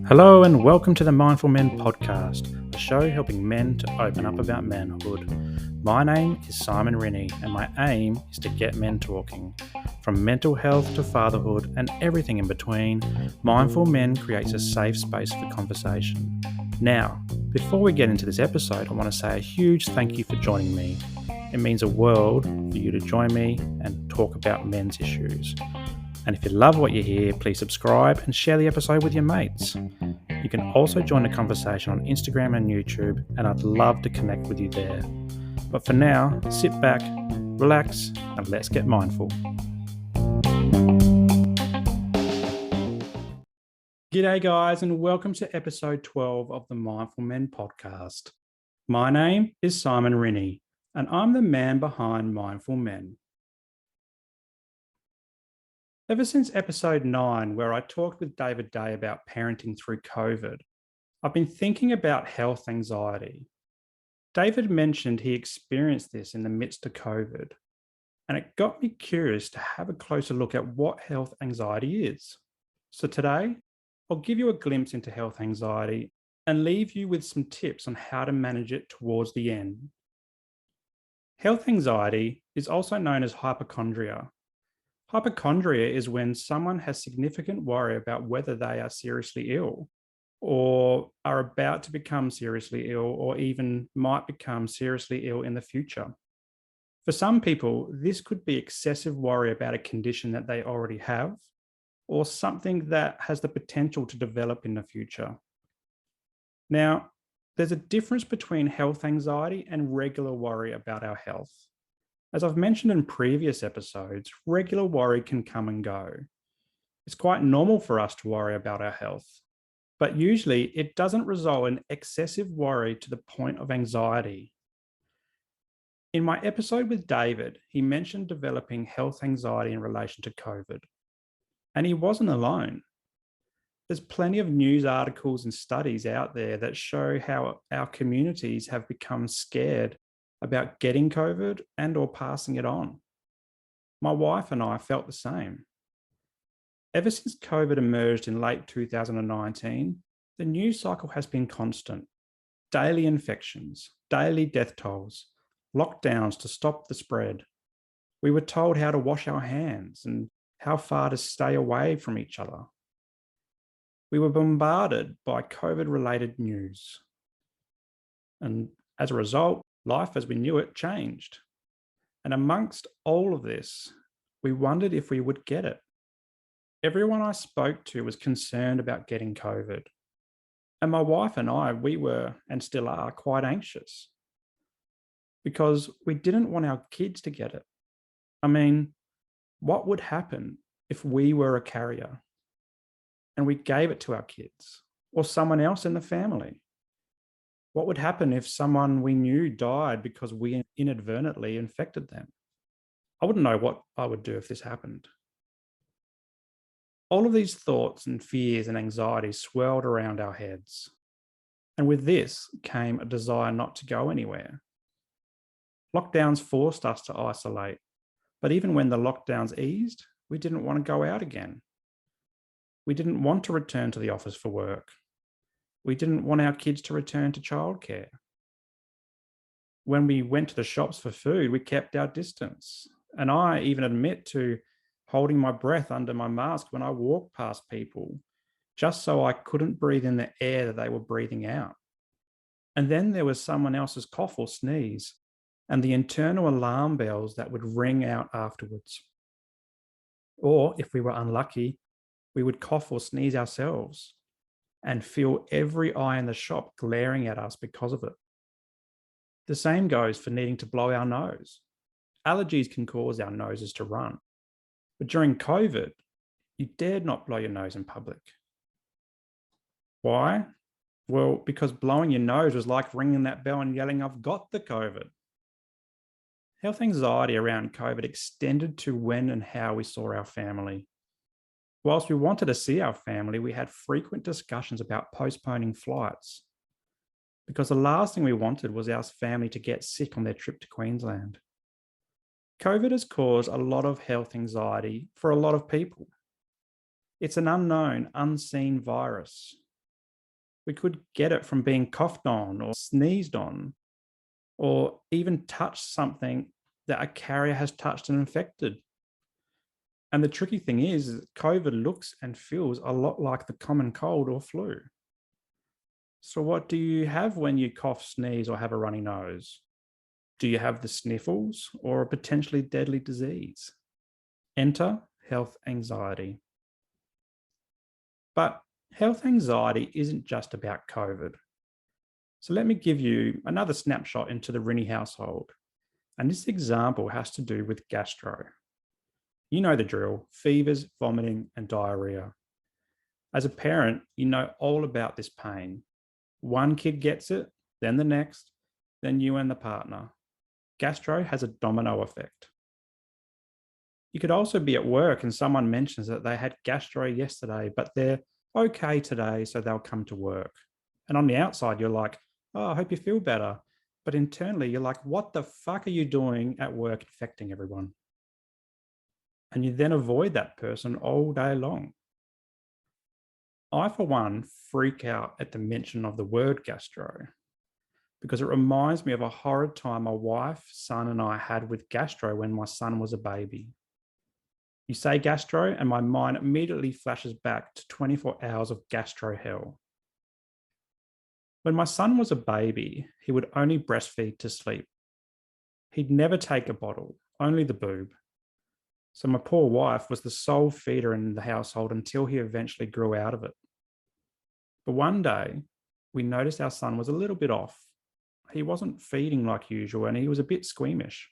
Hello and welcome to the Mindful Men podcast, a show helping men to open up about manhood. My name is Simon Rennie and my aim is to get men talking. From mental health to fatherhood and everything in between, Mindful Men creates a safe space for conversation. Now, before we get into this episode, I want to say a huge thank you for joining me. It means a world for you to join me and talk about men's issues. And if you love what you hear, please subscribe and share the episode with your mates. You can also join the conversation on Instagram and YouTube, and I'd love to connect with you there. But for now, sit back, relax, and let's get mindful. G'day guys, and welcome to episode 12 of the Mindful Men podcast. My name is Simon Rennie, and I'm the man behind Mindful Men. Ever since episode 9, where I talked with David Day about parenting through COVID, I've been thinking about health anxiety. David mentioned he experienced this in the midst of COVID, and it got me curious to have a closer look at what health anxiety is. So today, I'll give you a glimpse into health anxiety and leave you with some tips on how to manage it towards the end. Health anxiety is also known as hypochondria. Hypochondria is when someone has significant worry about whether they are seriously ill or are about to become seriously ill or even might become seriously ill in the future. For some people, this could be excessive worry about a condition that they already have or something that has the potential to develop in the future. Now, there's a difference between health anxiety and regular worry about our health. As I've mentioned in previous episodes, regular worry can come and go. It's quite normal for us to worry about our health, but usually it doesn't result in excessive worry to the point of anxiety. In my episode with David, he mentioned developing health anxiety in relation to COVID, and he wasn't alone. There's plenty of news articles and studies out there that show how our communities have become scared about getting COVID and or passing it on. My wife and I felt the same. Ever since COVID emerged in late 2019, the news cycle has been constant. Daily infections, daily death tolls, lockdowns to stop the spread. We were told how to wash our hands and how far to stay away from each other. We were bombarded by COVID-related news. And as a result, life as we knew it changed. And amongst all of this, we wondered if we would get it. Everyone I spoke to was concerned about getting COVID. And my wife and I, we were and still are quite anxious because we didn't want our kids to get it. I mean, what would happen if we were a carrier and we gave it to our kids or someone else in the family? What would happen if someone we knew died because we inadvertently infected them? I wouldn't know what I would do if this happened. All of these thoughts and fears and anxieties swirled around our heads. And with this came a desire not to go anywhere. Lockdowns forced us to isolate, but even when the lockdowns eased, we didn't want to go out again. We didn't want to return to the office for work. We didn't want our kids to return to childcare. When we went to the shops for food, we kept our distance. And I even admit to holding my breath under my mask when I walked past people, just so I couldn't breathe in the air that they were breathing out. And then there was someone else's cough or sneeze, and the internal alarm bells that would ring out afterwards. Or if we were unlucky, we would cough or sneeze ourselves and feel every eye in the shop glaring at us because of it. The same goes for needing to blow our nose. Allergies can cause our noses to run. But during COVID, you dared not blow your nose in public. Why? Well, because blowing your nose was like ringing that bell and yelling, "I've got the COVID." Health anxiety around COVID extended to when and how we saw our family. Whilst we wanted to see our family, we had frequent discussions about postponing flights because the last thing we wanted was our family to get sick on their trip to Queensland. COVID has caused a lot of health anxiety for a lot of people. It's an unknown, unseen virus. We could get it from being coughed on or sneezed on, or even touched something that a carrier has touched and infected. And the tricky thing is that COVID looks and feels a lot like the common cold or flu. So, what do you have when you cough, sneeze, or have a runny nose? Do you have the sniffles or a potentially deadly disease? Enter health anxiety. But health anxiety isn't just about COVID. So let me give you another snapshot into the Rinnie household. And this example has to do with gastro. You know the drill: fevers, vomiting, and diarrhea. As a parent, you know all about this pain. One kid gets it, then the next, then you and the partner. Gastro has a domino effect. You could also be at work and someone mentions that they had gastro yesterday, but they're okay today, so they'll come to work. And on the outside, you're like, oh, I hope you feel better. But internally, you're like, what the fuck are you doing at work infecting everyone? And you then avoid that person all day long. I, for one, freak out at the mention of the word gastro because it reminds me of a horrid time my wife, son, and I had with gastro when my son was a baby. You say gastro, and my mind immediately flashes back to 24 hours of gastro hell. When my son was a baby, he would only breastfeed to sleep. He'd never take a bottle, only the boob. So my poor wife was the sole feeder in the household until he eventually grew out of it. But one day, we noticed our son was a little bit off. He wasn't feeding like usual, and he was a bit squeamish.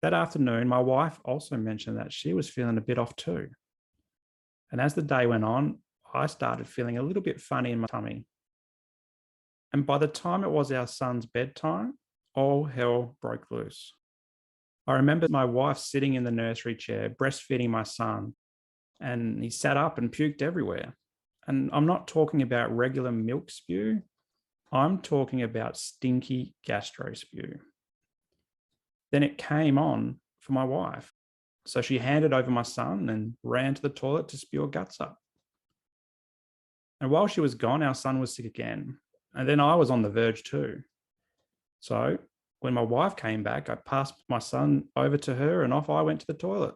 That afternoon, my wife also mentioned that she was feeling a bit off too. And as the day went on, I started feeling a little bit funny in my tummy. And by the time it was our son's bedtime, all hell broke loose. I remember my wife sitting in the nursery chair, breastfeeding my son, and he sat up and puked everywhere. And I'm not talking about regular milk spew, I'm talking about stinky gastro spew. Then it came on for my wife. So she handed over my son and ran to the toilet to spew her guts up. And while she was gone, our son was sick again. And then I was on the verge too. So when my wife came back, I passed my son over to her and off I went to the toilet.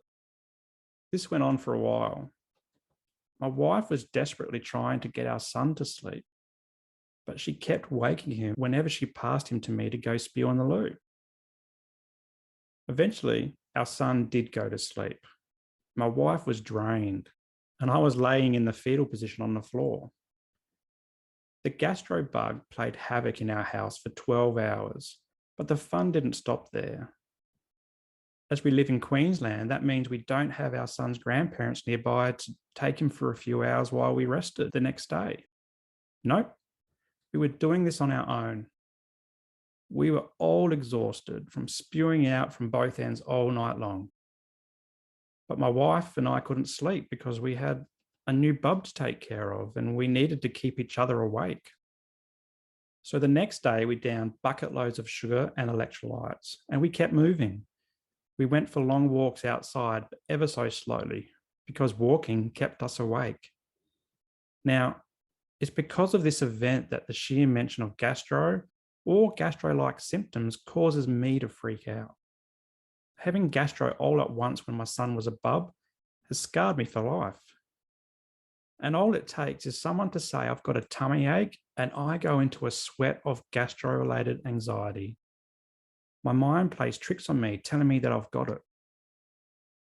This went on for a while. My wife was desperately trying to get our son to sleep, but she kept waking him whenever she passed him to me to go spew on the loo. Eventually, our son did go to sleep. My wife was drained, and I was laying in the fetal position on the floor. The gastro bug played havoc in our house for 12 hours, but the fun didn't stop there. As we live in Queensland, that means we don't have our son's grandparents nearby to take him for a few hours while we rested the next day. Nope, we were doing this on our own. We were all exhausted from spewing out from both ends all night long. But my wife and I couldn't sleep because we had a new bub to take care of and we needed to keep each other awake. So the next day, we downed bucket loads of sugar and electrolytes, and we kept moving. We went for long walks outside, but ever so slowly, because walking kept us awake. Now, it's because of this event that the sheer mention of gastro or gastro-like symptoms causes me to freak out. Having gastro all at once when my son was a bub has scarred me for life. And all it takes is someone to say I've got a tummy ache and I go into a sweat of gastro-related anxiety. My mind plays tricks on me, telling me that I've got it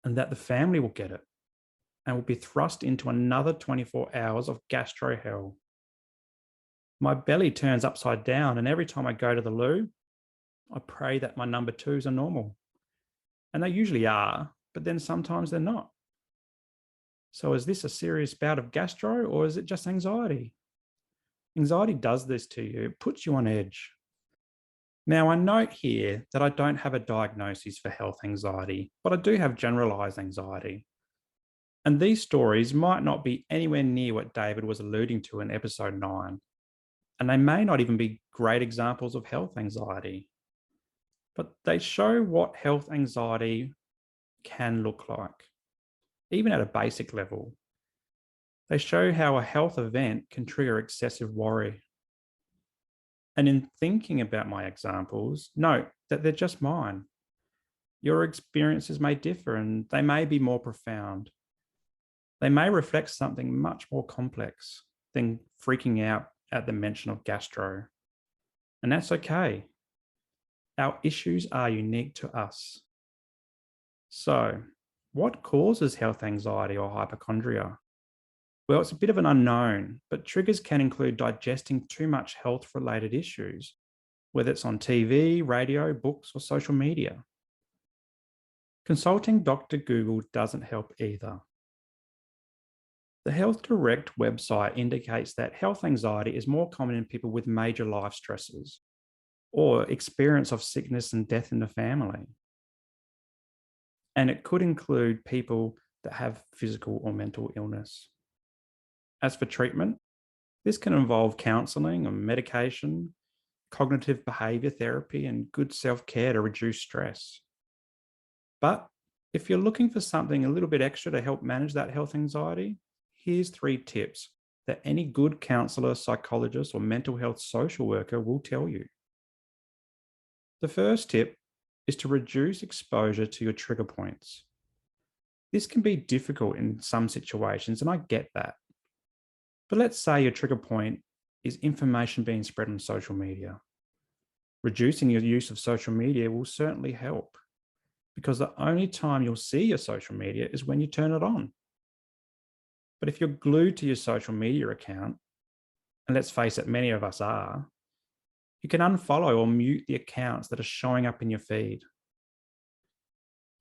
and that the family will get it and will be thrust into another 24 hours of gastro hell. My belly turns upside down, and every time I go to the loo, I pray that my number twos are normal. And they usually are, but then sometimes they're not. So is this a serious bout of gastro, or is it just anxiety? Anxiety does this to you. It puts you on edge. Now, I note here that I don't have a diagnosis for health anxiety, but I do have generalized anxiety. And these stories might not be anywhere near what David was alluding to in episode 9. And they may not even be great examples of health anxiety. but they show what health anxiety can look like, even at a basic level. They show how a health event can trigger excessive worry. And in thinking about my examples, note that they're just mine. Your experiences may differ and they may be more profound. They may reflect something much more complex than freaking out at the mention of gastro. And that's okay. Our issues are unique to us. So, what causes health anxiety or hypochondria? Well, it's a bit of an unknown, but triggers can include digesting too much health related issues, whether it's on TV, radio, books, or social media. Consulting Dr. Google doesn't help either. The Health Direct website indicates that health anxiety is more common in people with major life stresses or experience of sickness and death in the family. And it could include people that have physical or mental illness. As for treatment, this can involve counseling and medication, cognitive behavior therapy, and good self care to reduce stress. But if you're looking for something a little bit extra to help manage that health anxiety, here's 3 tips that any good counselor, psychologist, or mental health social worker will tell you. The first tip is to reduce exposure to your trigger points. This can be difficult in some situations, and I get that. But let's say your trigger point is information being spread on social media. Reducing your use of social media will certainly help, because the only time you'll see your social media is when you turn it on. But if you're glued to your social media account, and let's face it, many of us are, you can unfollow or mute the accounts that are showing up in your feed.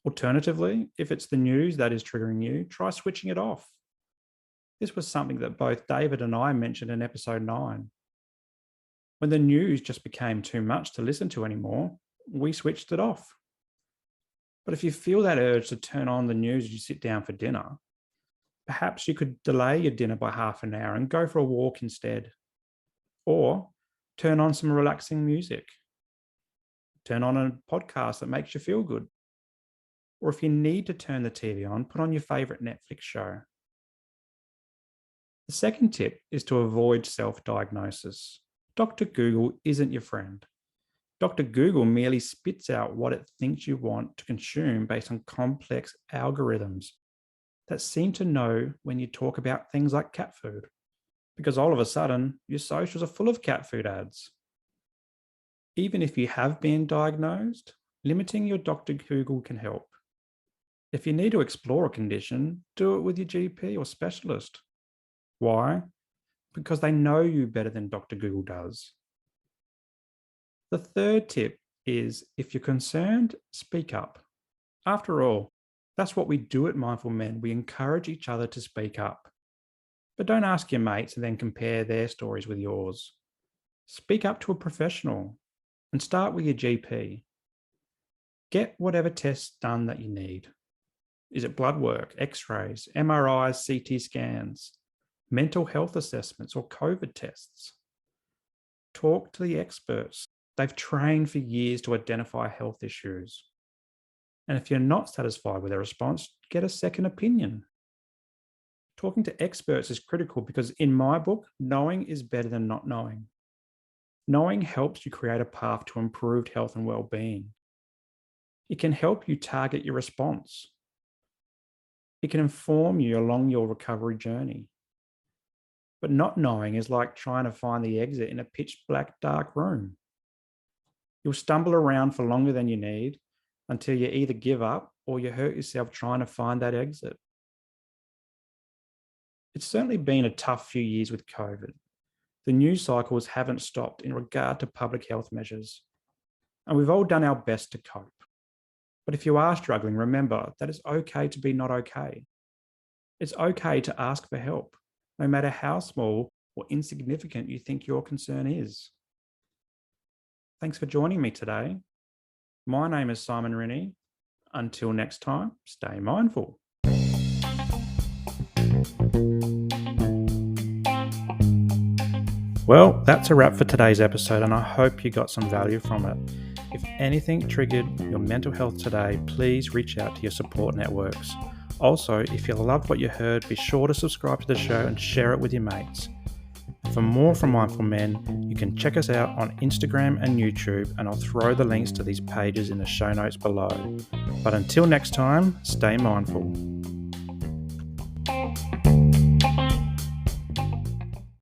Alternatively, if it's the news that is triggering you, try switching it off. This was something that both David and I mentioned in episode 9. When the news just became too much to listen to anymore, we switched it off. But if you feel that urge to turn on the news as you sit down for dinner, perhaps you could delay your dinner by half an hour and go for a walk instead. Or turn on some relaxing music. Turn on a podcast that makes you feel good. Or if you need to turn the TV on, put on your favorite Netflix show. The second tip is to avoid self-diagnosis. Dr. Google isn't your friend. Dr. Google merely spits out what it thinks you want to consume based on complex algorithms that seem to know when you talk about things like cat food, because all of a sudden your socials are full of cat food ads. Even if you have been diagnosed, limiting your Dr. Google can help. If you need to explore a condition, do it with your GP or specialist. Why? Because they know you better than Dr. Google does. The third tip is, if you're concerned, speak up. After all, that's what we do at Mindful Men. We encourage each other to speak up. But don't ask your mates and then compare their stories with yours. Speak up to a professional and start with your GP. Get whatever tests done that you need. Is it blood work, x-rays, MRIs, CT scans, mental health assessments, or COVID tests? Talk to the experts. They've trained for years to identify health issues. And if you're not satisfied with their response, get a second opinion. Talking to experts is critical because in my book, knowing is better than not knowing. Knowing helps you create a path to improved health and well-being. It can help you target your response. It can inform you along your recovery journey. But not knowing is like trying to find the exit in a pitch black, dark room. You'll stumble around for longer than you need until you either give up or you hurt yourself trying to find that exit. It's certainly been a tough few years with COVID. The news cycles haven't stopped in regard to public health measures, and we've all done our best to cope. But if you are struggling, remember that it's okay to be not okay. It's okay to ask for help, no matter how small or insignificant you think your concern is. Thanks for joining me today. My name is Simon Rennie. Until next time, stay mindful. Well, that's a wrap for today's episode, and I hope you got some value from it. If If anything triggered your mental health today, please reach out to your support networks. Also, if you loved what you heard, be sure to subscribe to the show and share it with your mates. For more from Mindful Men, you can check us out on Instagram and YouTube, and I'll throw the links to these pages in the show notes below. But until next time, stay mindful.